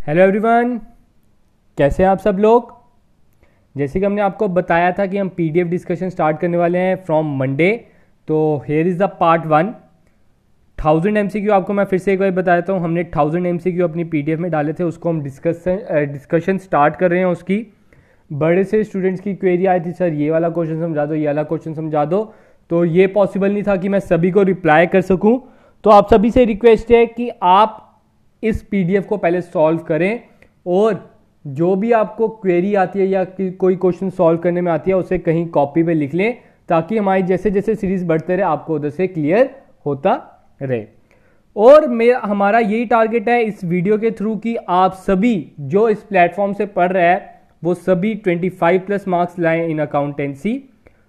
Hello everyone, कैसे हैं आप सब लोग। जैसे कि हमने आपको बताया था कि हम पीडीएफ डिस्कशन स्टार्ट करने वाले हैं फ्रॉम मंडे। तो here is the part 1। 1000 MCQ आपको मैं फिर से एक बार बता देता हूँ। हमने 1000 एमसीक्यू अपनी पीडीएफ में डाले थे, उसको हम डिस्कशन स्टार्ट कर रहे हैं उसकी। बड़े से स्टूडेंट्स की क्वेरी आई थी, सर ये वाला क्वेश्चन समझा दो, ये वाला क्वेश्चन समझा दो। तो ये पॉसिबल नहीं था कि मैं सभी को रिप्लाई कर सकूँ। तो आप सभी से रिक्वेस्ट है कि आप इस पीडीएफ को पहले सॉल्व करें और जो भी आपको क्वेरी आती है या कोई क्वेश्चन सॉल्व करने में आती है उसे कहीं कॉपी पे लिख लें, ताकि हमारी जैसे जैसे सीरीज बढ़ते रहे आपको उधर से क्लियर होता रहे। और हमारा यही टारगेट है इस वीडियो के थ्रू कि आप सभी जो इस प्लेटफॉर्म से पढ़ रहे हैं वो सभी 25+ मार्क्स लाएं इन अकाउंटेंसी।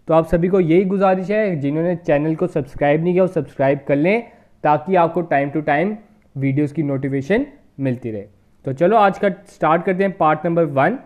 तो आप सभी को यही गुजारिश है, जिन्होंने चैनल को सब्सक्राइब नहीं किया वो सब्सक्राइब कर लें, ताकि आपको टाइम टू टाइम वीडियोस की नोटिफिकेशन मिलती रहे। तो चलो आज का स्टार्ट करते हैं पार्ट नंबर 1।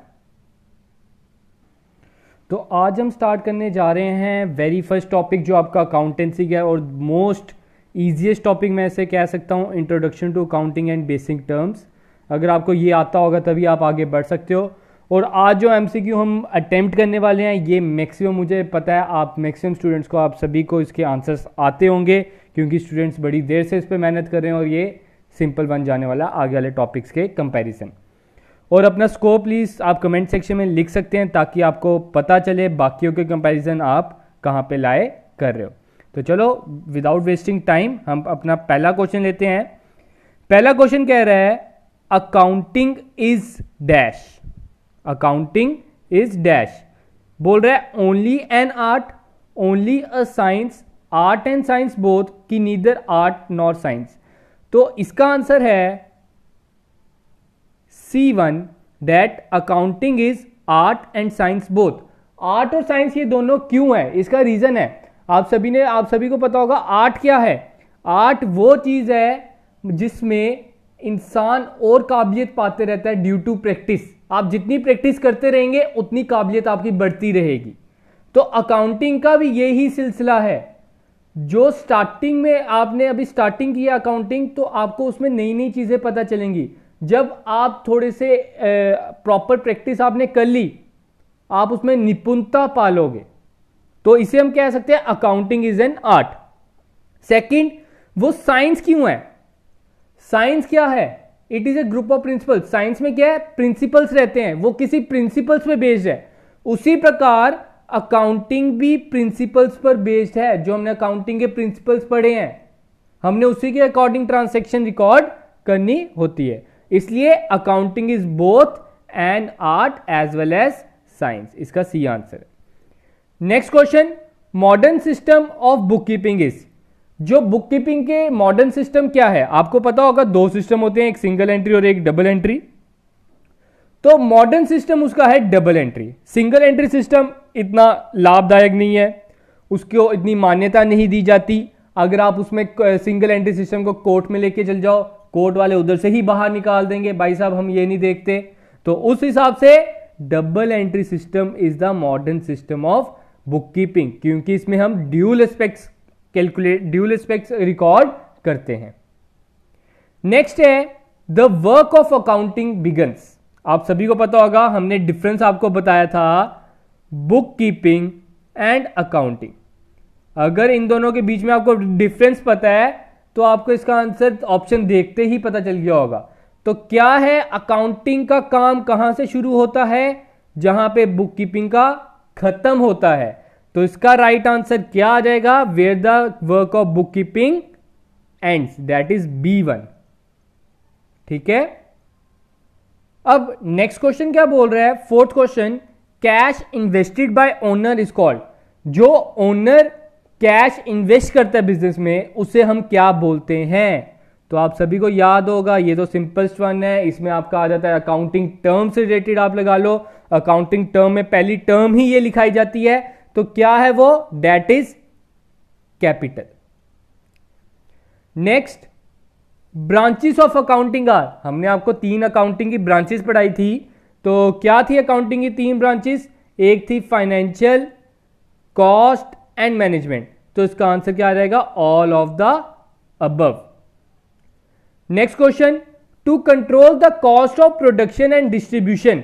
तो आज हम स्टार्ट करने जा रहे हैं वेरी फर्स्ट टॉपिक जो आपका अकाउंटेंसी का है और मोस्ट ईजीएस्ट टॉपिक मैं ऐसे कह सकता हूं, introduction to accounting and basic terms. अगर आपको ये आता होगा तभी आप आगे बढ़ सकते हो। और आज जो एमसीक्यू हम अटेम्प्ट करने वाले हैं ये मैक्सिमम, मुझे पता है आप मैक्सिमम स्टूडेंट्स को, आप सभी को इसके आंसर्स आते होंगे, क्योंकि स्टूडेंट्स बड़ी देर से इस पर मेहनत कर रहे हैं और ये सिंपल बन जाने वाला आगे वाले टॉपिक्स के कंपैरिजन। और अपना स्कोर प्लीज़ आप कमेंट सेक्शन में लिख सकते हैं, ताकि आपको पता चले बाकियों के कंपैरिजन आप कहाँ पे लाए कर रहे हो। तो चलो विदाउट वेस्टिंग टाइम हम अपना पहला क्वेश्चन लेते हैं। पहला क्वेश्चन कह रहा है accounting is dash. Accounting is dash बोल रहा है only an art, only a science, art and science both, की नीदर आर्ट नॉर साइंस। तो इसका आंसर है C1 that accounting is art and science both. Art और साइंस ये दोनों क्यों है, इसका रीजन है आप सभी को पता होगा। आर्ट क्या है? आर्ट वो चीज है जिसमें इंसान और काबिलियत पाते रहता है ड्यू टू प्रैक्टिस। आप जितनी प्रैक्टिस करते रहेंगे उतनी काबिलियत आपकी बढ़ती रहेगी। तो अकाउंटिंग का भी यही सिलसिला है। जो स्टार्टिंग में आपने अभी स्टार्टिंग किया अकाउंटिंग, तो आपको उसमें नई नई चीजें पता चलेंगी। जब आप थोड़े से प्रॉपर प्रैक्टिस आपने कर ली, आप उसमें निपुणता पालोगे। तो इसे हम कह सकते हैं accounting is an art. Second, वो साइंस क्यों है? साइंस क्या है? It is A group of principles. Science में क्या है? प्रिंसिपल्स रहते हैं, वो किसी प्रिंसिपल्स पे बेस्ड है। उसी प्रकार अकाउंटिंग भी प्रिंसिपल्स पर बेस्ड है। जो हमने अकाउंटिंग के प्रिंसिपल्स पढ़े हैं, हमने उसी के अकॉर्डिंग ट्रांजैक्शन रिकॉर्ड करनी होती है। इसलिए accounting is both an art as well as science. इसका सी आंसर है। Next question, modern system of book keeping is. जो बुक कीपिंग के मॉडर्न सिस्टम क्या है? आपको पता होगा दो सिस्टम होते हैं, एक सिंगल एंट्री और एक डबल एंट्री। तो मॉडर्न सिस्टम उसका है double entry. Single entry system इतना लाभदायक नहीं है, उसको इतनी मान्यता नहीं दी जाती। अगर आप उसमें सिंगल एंट्री सिस्टम को कोर्ट में लेके चल जाओ, कोर्ट वाले उधर से ही बाहर निकाल देंगे, भाई साहब हम ये नहीं देखते। तो उस हिसाब से double entry system is the modern system of book keeping, क्योंकि इसमें हम ड्यूल एस्पेक्ट्स रिकॉर्ड करते हैं। नेक्स्ट है the work of accounting begins. आप सभी को पता होगा, हमने डिफरेंस आपको बताया था बुक कीपिंग एंड अकाउंटिंग। अगर इन दोनों के बीच में आपको डिफरेंस पता है तो आपको इसका आंसर ऑप्शन देखते ही पता चल गया होगा। तो क्या है? अकाउंटिंग का काम कहां से शुरू होता है? जहां पे बुक कीपिंग का खत्म होता है। तो इसका राइट आंसर क्या आ जाएगा? Where the work of book keeping ends, that is B1। ठीक है। अब नेक्स्ट क्वेश्चन क्या बोल रहा है? Fourth question, cash invested bye owner is called. जो ओनर कैश इन्वेस्ट करता है बिजनेस में, उसे हम क्या बोलते हैं? तो आप सभी को याद होगा, ये तो सिंपलेस्ट वन है। इसमें आपका आ जाता है अकाउंटिंग टर्म से रिलेटेड, आप लगा लो। अकाउंटिंग टर्म में पहली टर्म ही ये लिखाई जाती है, तो क्या है वो? That is capital. Next, branches of accounting are. हमने आपको 3 अकाउंटिंग की ब्रांचेस पढ़ाई थी। तो क्या थी अकाउंटिंग की 3 ब्रांचेस? एक थी फाइनेंशियल, कॉस्ट एंड मैनेजमेंट। तो इसका आंसर क्या आ जाएगा? All of the above. Next question, to control the cost of production and distribution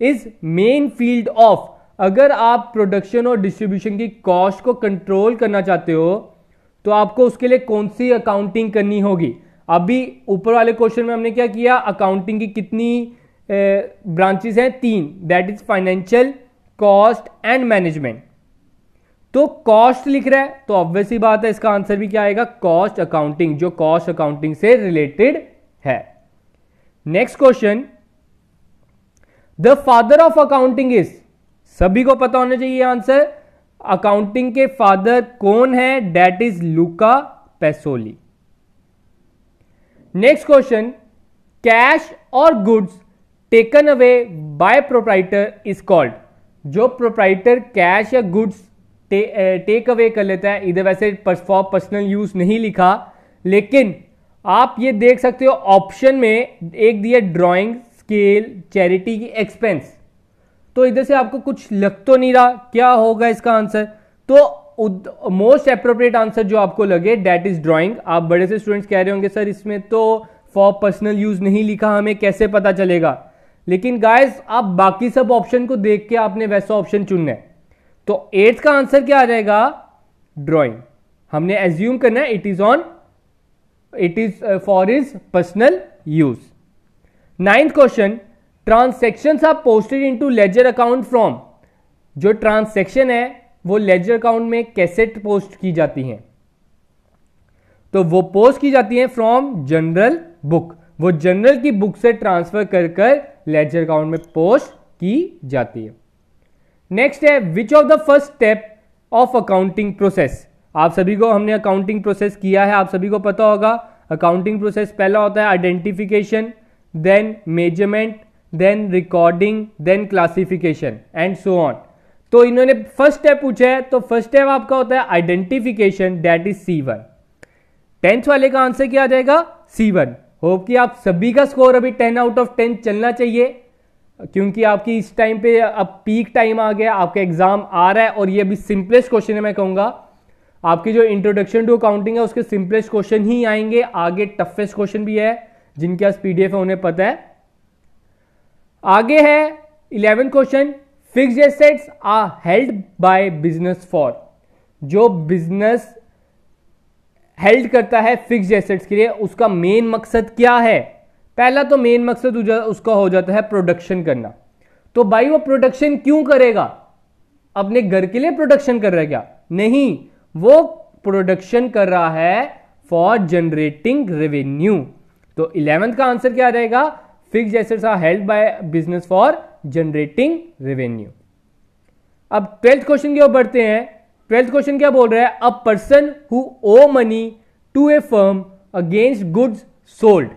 is main field of. अगर आप प्रोडक्शन और डिस्ट्रीब्यूशन की कॉस्ट को कंट्रोल करना चाहते हो तो आपको उसके लिए कौन सी अकाउंटिंग करनी होगी। अभी ऊपर वाले क्वेश्चन में हमने क्या किया, अकाउंटिंग की कितनी ब्रांचेस हैं, 3, that is financial, cost and management. तो कॉस्ट लिख रहा है तो ऑब्वियस ही बात है इसका आंसर भी क्या आएगा, कॉस्ट अकाउंटिंग, जो कॉस्ट अकाउंटिंग से रिलेटेड है। Next question, the father of accounting is, सभी को पता होना चाहिए आंसर, अकाउंटिंग के फादर कौन है, that is Luka पैसोली। Next question, cash और goods taken away by proprietor is called. जो प्रोप्राइटर कैश या गुड्स टेक अवे कर लेता है, इधर वैसे फॉर पर्सनल यूज नहीं लिखा, लेकिन आप ये देख सकते हो ऑप्शन में एक दिया ड्राइंग, स्केल, चैरिटी की एक्सपेंस। तो इधर से आपको कुछ लग तो नहीं रहा, क्या होगा इसका आंसर। तो मोस्ट एप्रोप्रिएट आंसर जो आपको लगे दैट इज ड्राइंग। आप बड़े से स्टूडेंट्स कह रहे होंगे सर इसमें तो फॉर पर्सनल यूज नहीं लिखा, हमें कैसे पता चलेगा। लेकिन गाइस आप बाकी सब ऑप्शन को देख के आपने वैसा ऑप्शन चुनना है। तो 8th का आंसर क्या आ जाएगा, ड्राइंग। हमने एज्यूम करना है it is for his personal use. 9th question, transactions are posted into ledger account from. जो ट्रांसैक्शन है वो लेजर अकाउंट में कैसे पोस्ट की जाती हैं, तो वो पोस्ट की जाती हैं फ्रॉम जनरल बुक। वो जनरल की बुक से ट्रांसफर कर लेजर अकाउंट में पोस्ट की जाती है। नेक्स्ट है, which of the first step of accounting process. आप सभी को, हमने अकाउंटिंग प्रोसेस किया है, आप सभी को पता होगा। अकाउंटिंग प्रोसेस पहला होता है identification, then measurement, then recording, then classification and so on. तो इन्होंने फर्स्ट स्टेप पूछा है, तो फर्स्ट स्टेप आपका होता है identification, that is C1। 10th वाले का आंसर क्या आ जाएगा, C1। होप कि आप सभी का स्कोर अभी 10 आउट ऑफ 10 चलना चाहिए, क्योंकि आपकी इस टाइम पे अब पीक टाइम आ गया, आपका एग्जाम आ रहा है और ये अभी सिंपलेस्ट क्वेश्चन है। मैं कहूंगा आपकी जो इंट्रोडक्शन टू अकाउंटिंग है उसके सिंपलेस्ट क्वेश्चन ही आएंगे, आगे टफेस्ट क्वेश्चन भी है जिनके पास PDF है उन्हें पता है। आगे है 11th question, fixed assets are held by business for. जो बिजनेस हेल्ड करता है फिक्स्ड एसेट्स के लिए, उसका मेन मकसद क्या है। पहला तो मेन मकसद उसका हो जाता है प्रोडक्शन करना। तो भाई वो प्रोडक्शन क्यों करेगा, अपने घर के लिए प्रोडक्शन कर रहा है क्या, नहीं, वो प्रोडक्शन कर रहा है फॉर जनरेटिंग रेवेन्यू। तो 11th का आंसर क्या रहेगा, fixed assets are held by business for generating revenue. अब 12th क्वेश्चन की ओर बढ़ते हैं। 12th क्वेश्चन क्या बोल रहा है, a person who owe money to a firm against goods sold.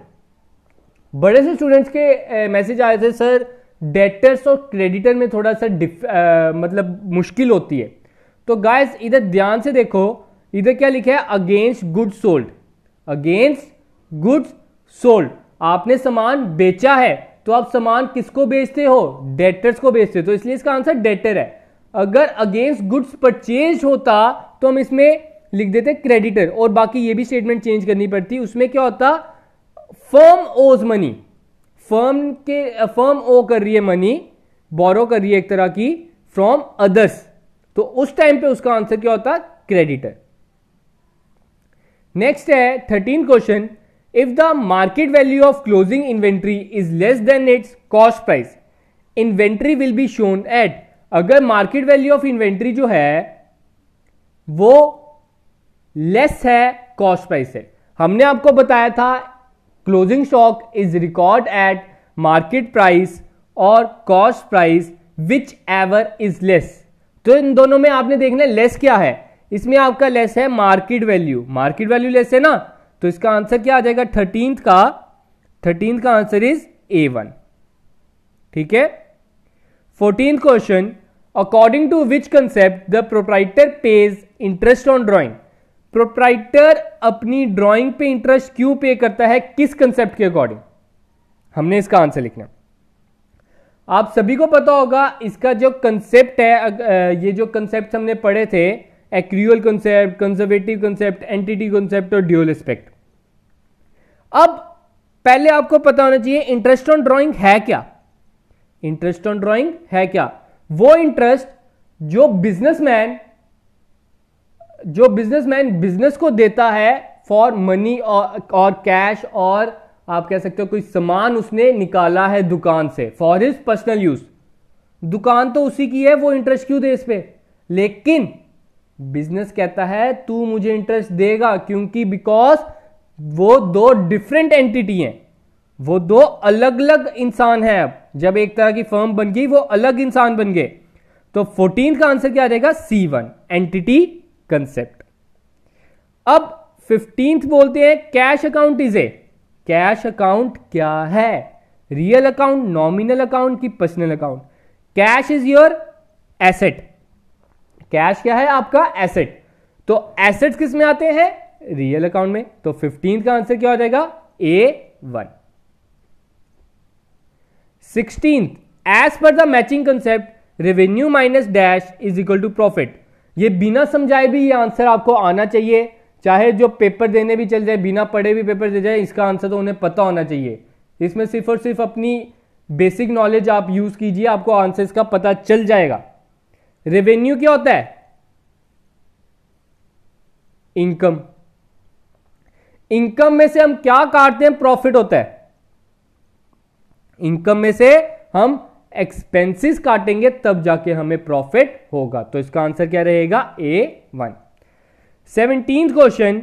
बड़े से स्टूडेंट्स के मैसेज आए थे, सर डेटर्स और क्रेडिटर में थोड़ा सा मतलब मुश्किल होती है। तो गाइस इधर ध्यान से देखो, इधर क्या लिखा है, against goods sold. Against goods sold, आपने सामान बेचा है, तो आप सामान किसको बेचते हो, डेटर्स को बेचते हो, तो इसलिए इसका आंसर डेटर है। अगर अगेंस्ट गुड्स परचेज होता तो हम इसमें लिख देते क्रेडिटर, और बाकी ये भी स्टेटमेंट चेंज करनी पड़ती। उसमें क्या होता, फर्म ओज मनी, फर्म ओ कर रही है मनी, बोरो कर रही है एक तरह की फ्रॉम अदर्स, तो उस टाइम पे उसका आंसर क्या होता, क्रेडिटर। नेक्स्ट है 13 question, if the market value of closing inventory is less than its cost price, inventory will be shown at. अगर मार्केट वैल्यू ऑफ इन्वेंट्री जो है वो लेस है कॉस्ट प्राइस से, हमने आपको बताया था closing stock is record at market price और cost price which ever is less. तो इन दोनों में आपने देखना लेस क्या है, इसमें आपका लेस है market value, market value less है ना, तो इसका आंसर क्या आ जाएगा 13th का आंसर इज A1। ठीक है। 14th question, according to which concept the proprietor pays interest on drawing. Proprietor अपनी ड्राइंग पे इंटरेस्ट क्यों पे करता है, किस कंसेप्ट के अकॉर्डिंग, हमने इसका आंसर लिखना। आप सभी को पता होगा इसका जो कंसेप्ट है, ये जो कंसेप्ट हमने पढ़े थे, accrual concept, conservative concept, entity concept और ड्यूअल एस्पेक्ट। अब पहले आपको पता होना चाहिए इंटरेस्ट ऑन ड्राइंग है क्या। इंटरेस्ट ऑन ड्राइंग है क्या? वो इंटरेस्ट जो बिजनेसमैन बिजनेस को देता है फॉर मनी और कैश, और आप कह सकते हो कोई सामान उसने निकाला है दुकान से फॉर हिज पर्सनल यूज। दुकान तो उसी की है, वो इंटरेस्ट क्यों दे इस पे? लेकिन बिजनेस कहता है तू मुझे इंटरेस्ट देगा, क्योंकि बिकॉज वो दो डिफरेंट एंटिटी हैं, वो दो अलग अलग इंसान हैं। अब जब एक तरह की फर्म बन गई वो अलग इंसान बन गए। तो 14 का आंसर क्या आ जाएगा? C1 entity concept. अब 15th बोलते हैं cash account is a. Cash account क्या है? रियल अकाउंट, नॉमिनल अकाउंट की personal account? Cash is your asset. Cash क्या है? आपका एसेट। तो एसेट्स किस में आते हैं? रियल अकाउंट में। तो 15th का आंसर क्या हो जाएगा? A1। 16th, as per the matching concept revenue minus dash is equal to profit. ये बिना समझाए भी ये आंसर आपको आना चाहिए, चाहे जो पेपर देने भी चल जाए, बिना पढ़े भी पेपर दे जाए, इसका आंसर तो उन्हें पता होना चाहिए। इसमें सिर्फ और सिर्फ अपनी बेसिक नॉलेज आप यूज कीजिए, आपको आंसर इसका पता चल जाएगा। रेवेन्यू क्या होता है? इनकम। इनकम में से हम क्या काटते हैं? प्रॉफिट होता है। इनकम में से हम एक्सपेंसेस काटेंगे तब जाके हमें प्रॉफिट होगा। तो इसका आंसर क्या रहेगा? A1। 17th question,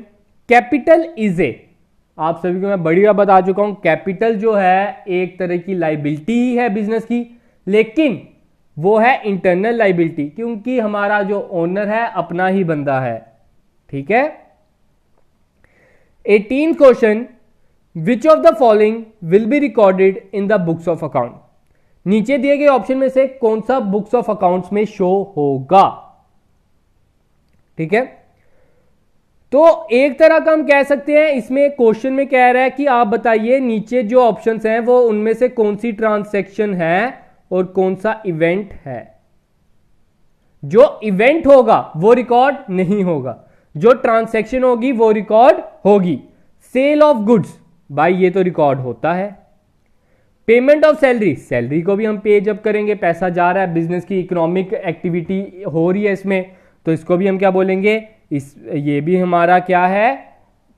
capital is a. आप सभी को मैं बढ़िया बता चुका हूं, कैपिटल जो है एक तरह की लाइबिलिटी ही है बिजनेस की, लेकिन वो है इंटरनल लाइबिलिटी, क्योंकि हमारा जो ओनर है अपना ही बंदा है। ठीक है। 18th question, which of the following will be recorded in the books of account. नीचे दिए गए ऑप्शन में से कौन सा बुक्स ऑफ अकाउंट्स में शो होगा? ठीक है। तो एक तरह का हम कह सकते हैं, इसमें क्वेश्चन में कह रहा है कि आप बताइए नीचे जो ऑप्शंस हैं वो उनमें से कौन सी ट्रांजैक्शन है और कौन सा इवेंट है। जो इवेंट होगा वो रिकॉर्ड नहीं होगा, जो ट्रांजैक्शन होगी वो रिकॉर्ड होगी। सेल ऑफ गुड्स, भाई ये तो रिकॉर्ड होता है। पेमेंट ऑफ सैलरी, सैलरी को भी हम पे जब करेंगे, पैसा जा रहा है, बिजनेस की इकोनॉमिक एक्टिविटी हो रही है इसमें, तो इसको भी हम क्या बोलेंगे? ये भी हमारा क्या है?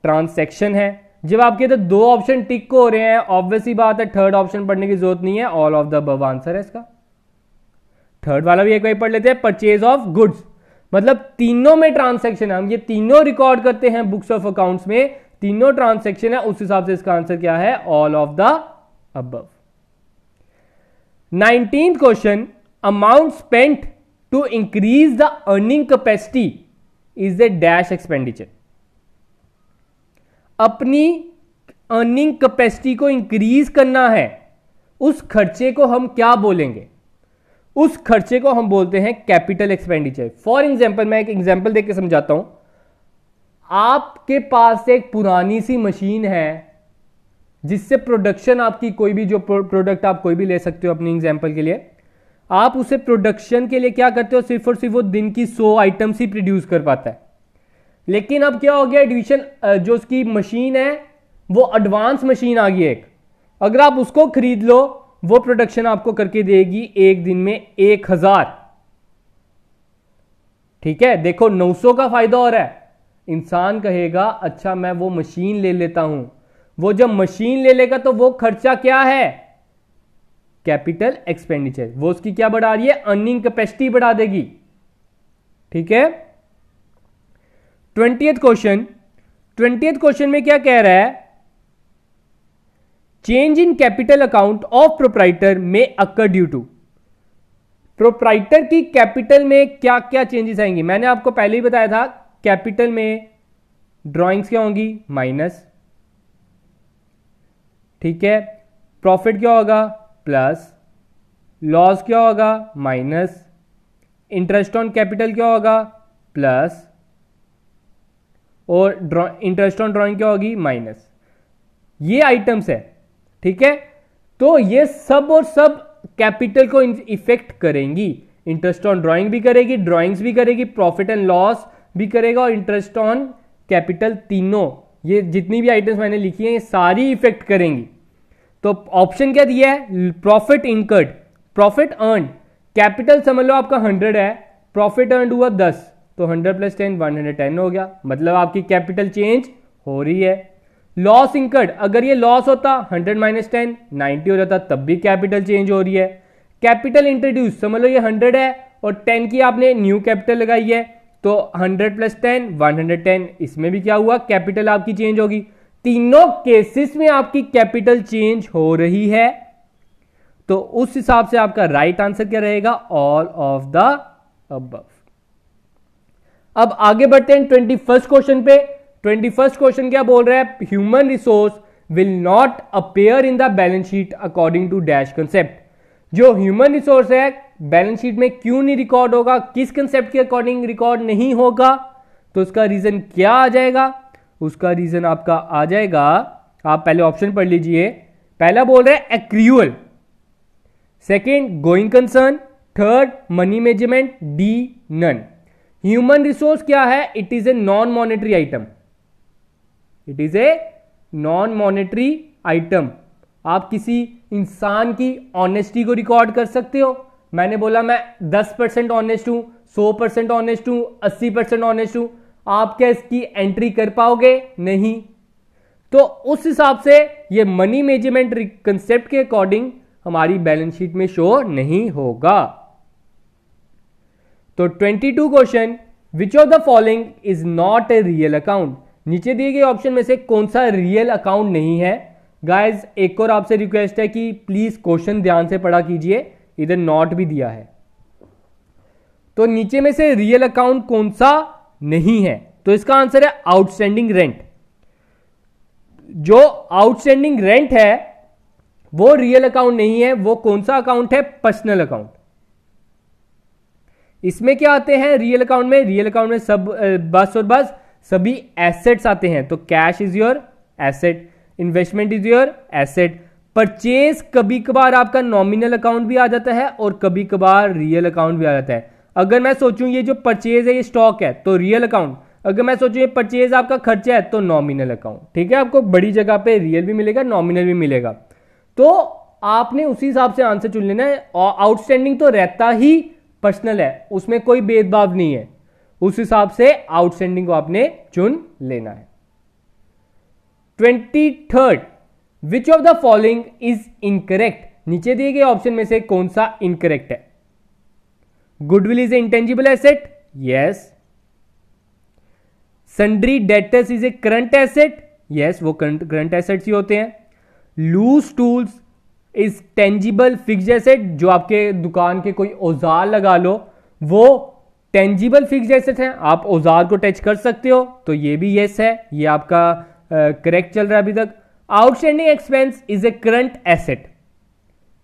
ट्रांजैक्शन है। जब आपके तो दो ऑप्शन टिक हो रहे हैं, ऑब्वियस ही बात है थर्ड ऑप्शन पढ़ने की जरूरत नहीं है, all of the above answer है इसका। थर्ड वाला भी एक बार पढ़ लेते हैं, परचेज ऑफ गुड्स, मतलब तीनों में ट्रांजैक्शन है, हम ये तीनों रिकॉर्ड करते हैं बुक्स ऑफ अकाउंट्स में, तीनों ट्रांजैक्शन है, उस हिसाब से इसका आंसर क्या है? All of the above. 19th question, amount spent to increase the earning capacity is a dash expenditure. अपनी अर्निंग कैपेसिटी को इंक्रीज करना है, उस खर्चे को हम क्या बोलेंगे? उस खर्चे को हम बोलते हैं कैपिटल एक्सपेंडिचर। फॉर एग्जाम्पल, मैं एक एग्जाम्पल देकर समझाता हूं। आपके पास एक पुरानी सी मशीन है जिससे प्रोडक्शन आपकी कोई भी, जो प्रोडक्ट आप कोई भी ले सकते हो अपनी एग्जाम्पल के लिए, आप उसे प्रोडक्शन के लिए क्या करते हो? सिर्फ और सिर्फ वो दिन की 100 आइटम्स ही प्रोड्यूस कर पाता है। लेकिन अब क्या हो गया? एडिशन जो उसकी मशीन है वो एडवांस मशीन आ गई एक, अगर आप उसको खरीद लो वो प्रोडक्शन आपको करके देगी एक दिन में 1000। ठीक है, देखो 900 का फायदा हो रहा है। इंसान कहेगा अच्छा मैं वो मशीन ले लेता हूं, वो जब मशीन ले लेगा तो वो खर्चा क्या है? Capital expenditure. वो उसकी क्या बढ़ा रही है? अर्निंग कैपेसिटी बढ़ा देगी। ठीक है। 20th क्वेश्चन, 20th क्वेश्चन में क्या कह रहा है? Change in capital account of proprietor में अकर ड्यू टू। प्रोप्राइटर की कैपिटल में क्या क्या चेंजेस आएंगी? मैंने आपको पहले ही बताया था, कैपिटल में ड्राइंग्स क्या होंगी? माइनस। ठीक है। प्रॉफिट क्या होगा? प्लस। लॉस क्या होगा? माइनस। इंटरेस्ट ऑन कैपिटल क्या होगा? प्लस। और इंटरेस्ट ऑन ड्राइंग क्या होगी? माइनस। ये आइटम्स है। ठीक है। तो ये सब और सब कैपिटल को इफेक्ट करेंगी। इंटरेस्ट ऑन ड्राइंग भी करेगी, ड्राइंग्स भी करेगी, प्रॉफिट एंड लॉस भी करेगा, और इंटरेस्ट ऑन कैपिटल, तीनों ये जितनी भी आइटम्स मैंने लिखी हैं ये सारी इफेक्ट करेंगी। तो ऑप्शन क्या दिया है, profit incurred, profit earn, capital समझ लो आपका 100 है, प्रॉफिट अर्न हुआ 10, तो 100 + 10 110 हो गया, मतलब आपकी कैपिटल चेंज हो रही है। लॉस इनकर्ड, अगर ये लॉस होता 100 - 10 90 हो जाता, तब भी कैपिटल चेंज हो रही है। कैपिटल इंट्रोड्यूस, समझ लो ये 100 है और 10 की आपने न्यू कैपिटल लगाई है, तो 100 + 10 110, इसमें भी क्या हुआ, कैपिटल आपकी चेंज होगी। तीनों केसेस में आपकी कैपिटल चेंज हो रही है, तो उस हिसाब से आपका राइट आंसर क्या रहेगा, ऑल ऑफ द अबव। अब आगे बढ़ते हैं 21st क्वेश्चन पे। 21st क्वेश्चन क्या बोल रहा है, human resource will not appear in the balance sheet according to dash concept. जो ह्यूमन रिसोर्स है बैलेंस शीट में क्यों नहीं रिकॉर्ड होगा, किस कंसेप्ट के अकॉर्डिंग रिकॉर्ड नहीं होगा, तो उसका रीजन क्या आ जाएगा, उसका रीजन आपका आ जाएगा, आप पहले ऑप्शन पढ़ लीजिए। पहला बोल रहा है accrual, second going concern, third money management, D none. Human resource क्या है, it is a non monetary item, it is a non monetary item. आप किसी इंसान की ऑनेस्टी को रिकॉर्ड कर सकते हो, मैंने बोला मैं 10% ऑनेस्ट हूं, 100% ऑनेस्ट हूं, 80% ऑनेस्ट हूं, आप क्या इसकी एंट्री कर पाओगे, नहीं। तो उस हिसाब से ये मनी मैनेजमेंट कंसेप्ट के अकॉर्डिंग हमारी बैलेंस शीट में शो नहीं होगा। तो 22 question, which of the following is not a real account. नीचे दिए गए ऑप्शन में से कौन सा रियल अकाउंट नहीं है। गाइज एक और आपसे रिक्वेस्ट है कि प्लीज क्वेश्चन ध्यान से पढ़ा कीजिए, इधर नॉट भी दिया है। तो नीचे में से रियल अकाउंट कौन सा नहीं है, तो इसका आंसर है आउटस्टैंडिंग रेंट। जो आउटस्टैंडिंग रेंट है वो रियल अकाउंट नहीं है, वो कौन सा अकाउंट है, पर्सनल अकाउंट। इसमें क्या आते हैं रियल अकाउंट में, रियल अकाउंट में सब बस और बस सभी एसेट्स आते हैं। तो cash is your asset, investment is your asset. Purchase कभी कभार आपका नॉमिनल अकाउंट भी आ जाता है और कभी कभार रियल अकाउंट भी आ जाता है। अगर मैं सोचूं ये जो परचेज है ये स्टॉक है तो रियल अकाउंट, अगर मैं सोचूं ये परचेज आपका खर्चा है तो नॉमिनल अकाउंट। ठीक है, आपको बड़ी जगह पे रियल भी मिलेगा, नॉमिनल भी मिलेगा, तो आपने उसी हिसाब से आंसर चुन लेना है। आउटस्टैंडिंग तो रहता ही पर्सनल है, उसमें कोई भेदभाव नहीं है, उस हिसाब से आउटस्टैंडिंग को आपने चुन लेना है। 23rd, which of the following is incorrect. नीचे दिए गए ऑप्शन में से कौन सा इनकरेक्ट है। Goodwill is a intangible asset, yes. Sundry debtors is a current asset, yes, वो करंट एसेट्स ही होते हैं। Loose tools is tangible fixed asset, जो आपके दुकान के कोई औजार लगा लो वो टेंजिबल फिक्स्ड एसेट है, आप औजार को टच कर सकते हो, तो ये भी यस है, ये आपका करेक्ट चल रहा है अभी तक। Outstanding expense is a current asset.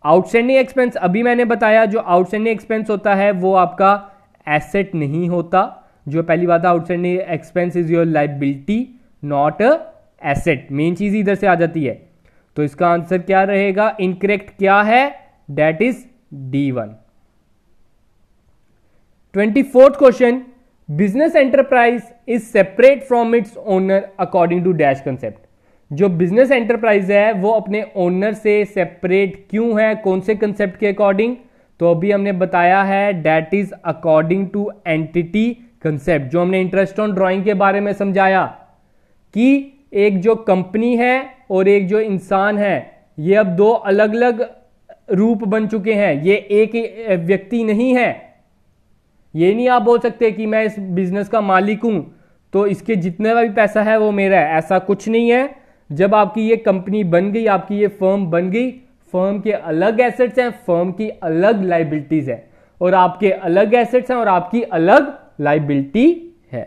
Outstanding expense अभी मैंने बताया, जो आउटस्टैंडिंग एक्सपेंस होता है वो आपका एसेट नहीं होता। जो पहली बात है, outstanding expense is your liability not asset, main चीज इधर से आ जाती है। तो इसका आंसर क्या रहेगा, इनकरेक्ट क्या है, that is D1। 24th question, business enterprise is separate from its owner according to dash concept. जो बिजनेस एंटरप्राइज है वो अपने ओनर से सेपरेट क्यों है, कौन से कंसेप्ट के अकॉर्डिंग, तो अभी हमने बताया है that is according to entity concept. जो हमने इंटरेस्ट ऑन ड्राइंग के बारे में समझाया कि एक जो कंपनी है और एक जो इंसान है, ये अब दो अलग अलग रूप बन चुके हैं, ये एक व्यक्ति नहीं है। ये नहीं आप बोल सकते कि मैं इस बिजनेस का मालिक हूं तो इसके जितने का भी पैसा है वो मेरा है, ऐसा कुछ नहीं है। जब आपकी ये कंपनी बन गई, आपकी ये फर्म बन गई, फर्म के अलग एसेट्स हैं, फर्म की अलग लाइबिलिटीज है, और आपके अलग एसेट्स हैं और आपकी अलग लाइबिलिटी है।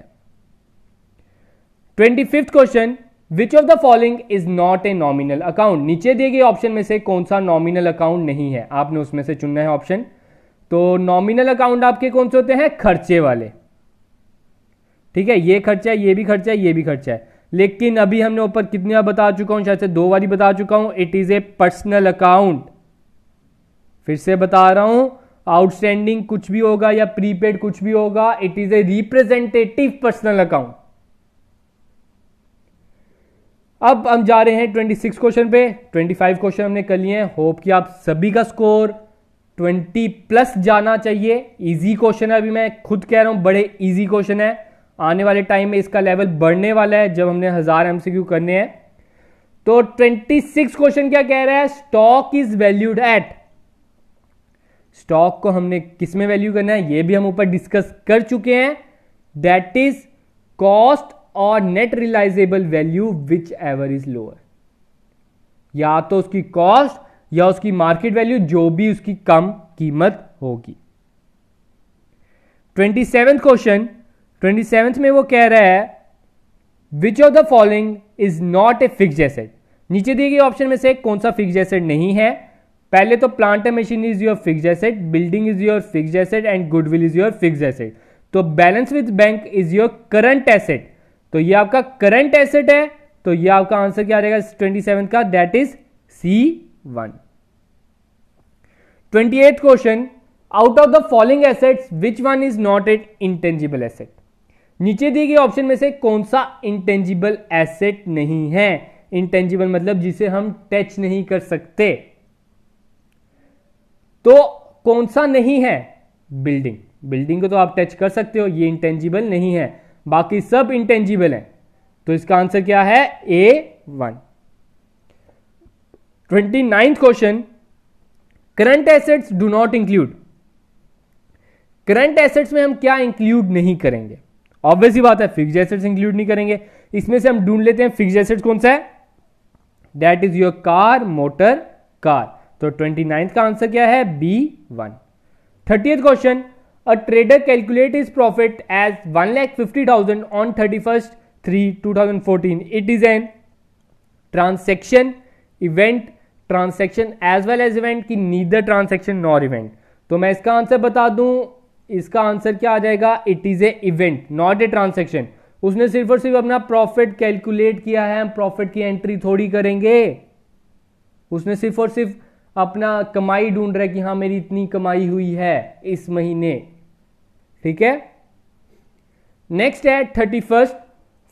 25th question, which of the following is not a nominal account. नीचे दिए गए ऑप्शन में से कौन सा नॉमिनल अकाउंट नहीं है, आपने उसमें से चुनना है ऑप्शन। तो नॉमिनल अकाउंट आपके कौन से होते हैं, खर्चे वाले। ठीक है, ये खर्चा है, ये भी खर्चा है, ये भी खर्चा है। लेकिन अभी हमने ऊपर कितनी बार बता चुका हूं, शायद से 2 बार बता चुका हूं, it is A personal account. फिर से बता रहा हूं, आउटस्टैंडिंग कुछ भी होगा या प्रीपेड कुछ भी होगा, it is a representative personal account. अब हम जा रहे हैं 26 क्वेश्चन पे। 25 क्वेश्चन हमने कर लिए हैं। होप कि आप सभी का स्कोर 20 प्लस जाना चाहिए। इजी क्वेश्चन है, अभी मैं खुद कह रहा हूं बड़े इजी क्वेश्चन है। आने वाले टाइम में इसका लेवल बढ़ने वाला है जब हमने 1000 एमसीक्यू करने हैं। तो 26 क्वेश्चन क्या कह रहा है? Stock is valued at. Stock को हमने किस में वैल्यू करना है ये भी हम ऊपर डिस्कस कर चुके हैं। दैट इज कॉस्ट और net realisable value which ever is lower. या तो उसकी कॉस्ट या उसकी मार्केट वैल्यू, जो भी उसकी कम कीमत होगी। 27th क्वेश्चन, 27th में वो कह रहा है which of the following is not a fixed asset. नीचे दिए गए ऑप्शन में से कौन सा फिक्स्ड एसेट नहीं है? पहले तो plant and machine is your fixed asset, building is your fixed asset and goodwill is your fixed asset. तो balance with bank is your current asset. तो ये आपका करंट एसेट है, तो ये आपका आंसर क्या रहेगा 27 का? That is C1। 28th question, out of the following assets which one is not at intangible asset. नीचे दिए गए ऑप्शन में से कौन सा इंटेंजिबल एसेट नहीं है? इंटेंजिबल मतलब जिसे हम टच नहीं कर सकते। तो कौन सा नहीं है? बिल्डिंग। बिल्डिंग को तो आप टच कर सकते हो, ये इंटेंजिबल नहीं है, बाकी सब इंटेंजिबल है। तो इसका आंसर क्या है? A1। 29th question, current assets do not include. Current assets में हम क्या इंक्लूड नहीं करेंगे? ऑब्वियस ही बात है, फिक्स्ड एसेट्स इंक्लूड नहीं करेंगे। इसमें से हम ढूंढ लेते हैं फिक्स्ड एसेट्स कौन सा है। That is your car, motor, car. तो 29th का आंसर क्या है? B1। 30th question, a trader calculate his profit as 1,50,000 on 31st/3/2014. It is an transaction, event, transaction as well as event की neither transaction nor event। तो मैं इसका answer बता दूं, इसका आंसर क्या आ जाएगा? It is A event, not a transaction. उसने सिर्फ और सिर्फ अपना प्रॉफिट कैलकुलेट किया है, हम प्रॉफिट की एंट्री थोड़ी करेंगे। उसने सिर्फ और सिर्फ अपना कमाई ढूंढ रहा है कि हाँ मेरी इतनी कमाई हुई है इस महीने, ठीक है। नेक्स्ट है 31st,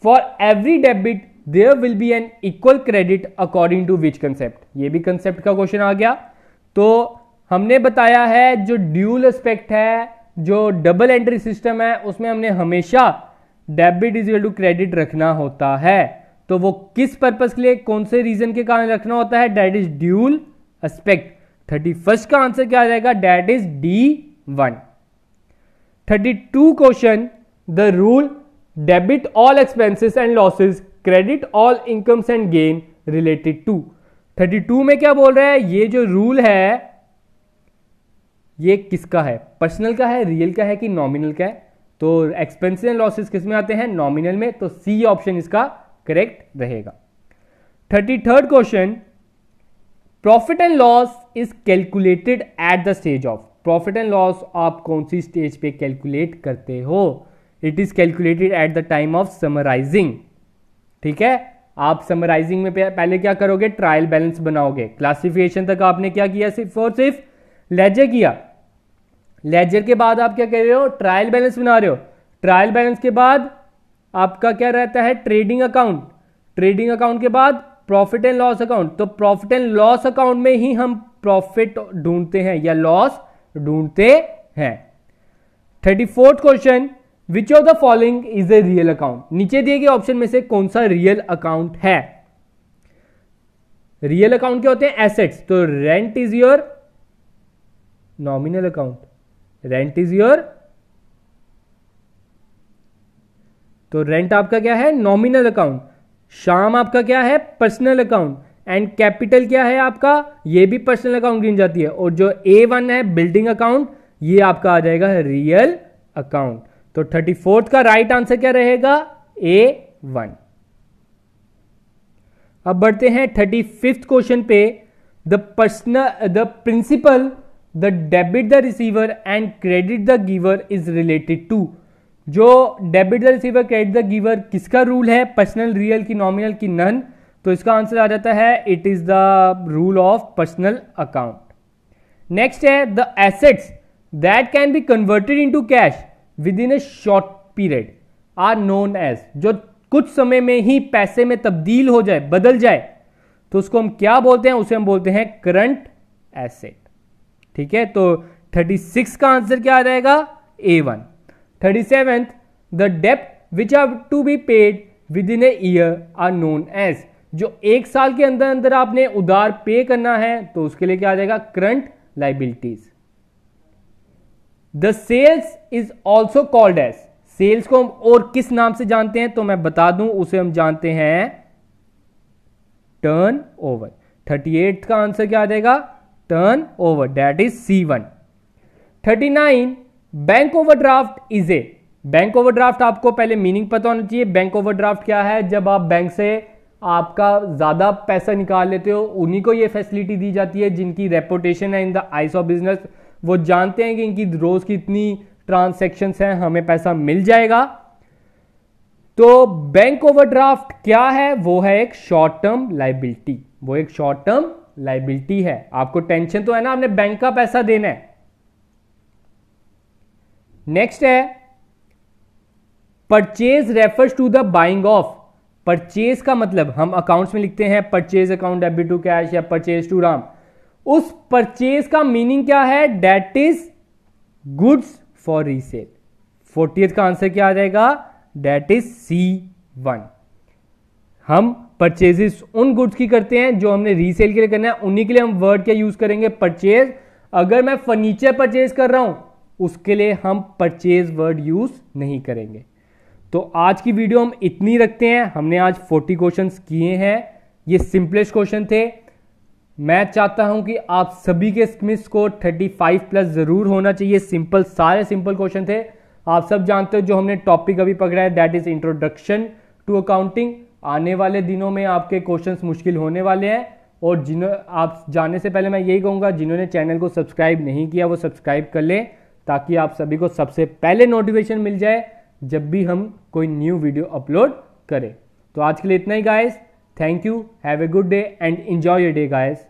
for every debit there will be an equal credit according to which concept. ये भी कंसेप्ट का क्वेश्चन आ गया। तो हमने बताया है जो ड्यूल एस्पेक्ट है, जो डबल एंट्री सिस्टम है, उसमें हमने हमेशा debit is equal to credit रखना होता है। तो वो किस पर्पस के लिए, कौन से रीजन के कारण रखना होता है? That is dual aspect. 31st का आंसर क्या आ जाएगा? That is D1। 32 question, the rule debit all expenses and losses, credit all incomes and gain related to. 32 में क्या बोल रहा है? ये जो रूल है ये किसका है? पर्सनल का है, रियल का है कि नॉमिनल का है? तो एक्सपेंसेस एंड लॉसेस किस में आते हैं? नॉमिनल में। तो सी ऑप्शन इसका करेक्ट रहेगा। 33rd question, profit and loss is calculated at the stage of. Profit and loss आप कौन सी स्टेज पे कैलकुलेट करते हो? It is calculated at the time of summarising, ठीक है। आप समराइजिंग में पहले क्या करोगे? ट्रायल बैलेंस बनाओगे। क्लासिफिकेशन तक आपने क्या किया? सिर्फ और सिर्फ लेजर किया। लेजर के बाद आप क्या कर रहे हो? ट्रायल बैलेंस बना रहे हो। ट्रायल बैलेंस के बाद आपका क्या रहता है? Trading account. ट्रेडिंग अकाउंट के बाद प्रॉफिट एंड लॉस अकाउंट। तो प्रॉफिट एंड लॉस अकाउंट में ही हम प्रॉफिट ढूंढते हैं या लॉस ढूंढते हैं। 34th question, which of the following is a real account. नीचे दिए गए ऑप्शन में से कौन सा रियल अकाउंट है? रियल अकाउंट क्या होते हैं? एसेट्स। तो rent is your nominal account, rent is your, तो रेंट आपका क्या है? Nominal account. शाम आपका क्या है? Personal account. एंड कैपिटल क्या है आपका? ये भी पर्सनल अकाउंट गिन जाती है। और जो A1 है बिल्डिंग अकाउंट, ये आपका आ जाएगा रियल अकाउंट। तो 34th का राइट आंसर क्या रहेगा? A1। अब बढ़ते हैं 35th क्वेश्चन पे। The principal the debit the receiver and credit the giver is related to. जो debit the receiver credit the giver किसका रूल है? पर्सनल, रियल की, नॉमिनल की, नन। तो इसका आंसर आ जाता है it is the rule of personal account. Next है the assets that can be converted into cash within a short period are known as. जो कुछ समय में ही पैसे में तब्दील हो जाए, बदल जाए, तो उसको हम क्या बोलते हैं? उसे हम बोलते हैं करंट एसेट। ठीक है, तो 36 का आंसर क्या आ जाएगा? A1। 37th, द डेप्ट which are to be paid within a year are known as, जो एक साल के अंदर अंदर आपने उधार पे करना है तो उसके लिए क्या आ जाएगा? Current liabilities. The sales is also called as, sales को हम और किस नाम से जानते हैं? तो मैं बता दूं, उसे हम जानते हैं टर्न ओवर। 38 का आंसर क्या आ जाएगा? Turn over, that is C1। 39, bank overdraft is a, bank overdraft आपको पहले मीनिंग पता होना चाहिए। बैंक ओवरड्राफ्ट क्या है? जब आप बैंक से आपका ज्यादा पैसा निकाल लेते हो, उन्हीं को ये फैसिलिटी दी जाती है जिनकी रेपुटेशन है in the ice of business, वो जानते हैं कि इनकी रोज की इतनी ट्रांसैक्शंस हैं, हमें पैसा मिल जाएगा। तो बैंक ओवरड्राफ्ट क्या है? वो है एक शॉर्ट टर्म लाइबिलिटी, वो एक शॉर्ट टर्म लाइबिलिटी है। आपको टेंशन तो है ना, आपने बैंक का पैसा देना है। नेक्स्ट है purchase refers to the buying of, purchase का मतलब हम अकाउंट्स में लिखते हैं purchase account debit to cash या परचेज टू राम, उस परचेज का मीनिंग क्या है? That is goods for resale. 40th का आंसर क्या आ जाएगा? That is C1। हम परचेजेस उन गुड्स की करते हैं जो हमने रीसेल के लिए करना है, उन्हीं के लिए हम वर्ड क्या यूज करेंगे? परचेज। अगर मैं फर्नीचर परचेज कर रहा हूं उसके लिए हम परचेज वर्ड यूज नहीं करेंगे। तो आज की वीडियो हम इतनी रखते हैं। हमने आज 40 क्वेश्चंस किए हैं, ये सिंपलेस्ट क्वेश्चन थे। मैं चाहता हूं कि आप सभी के स्मिथ स्कोर 35 प्लस जरूर होना चाहिए। सिंपल, सारे सिंपल क्वेश्चन थे। आप सब जानते हो जो हमने टॉपिक अभी पकड़ा है that is introduction to accounting. आने वाले दिनों में आपके क्वेश्चंस मुश्किल होने वाले हैं, और आप जाने से पहले मैं यही कहूंगा, जिन्होंने चैनल को सब्सक्राइब नहीं किया वो सब्सक्राइब कर लें, ताकि आप सभी को सबसे पहले नोटिफिकेशन मिल जाए जब भी हम कोई न्यू वीडियो अपलोड करें। तो आज के लिए इतना ही guys, thank you, have a good day and enjoy your day guys.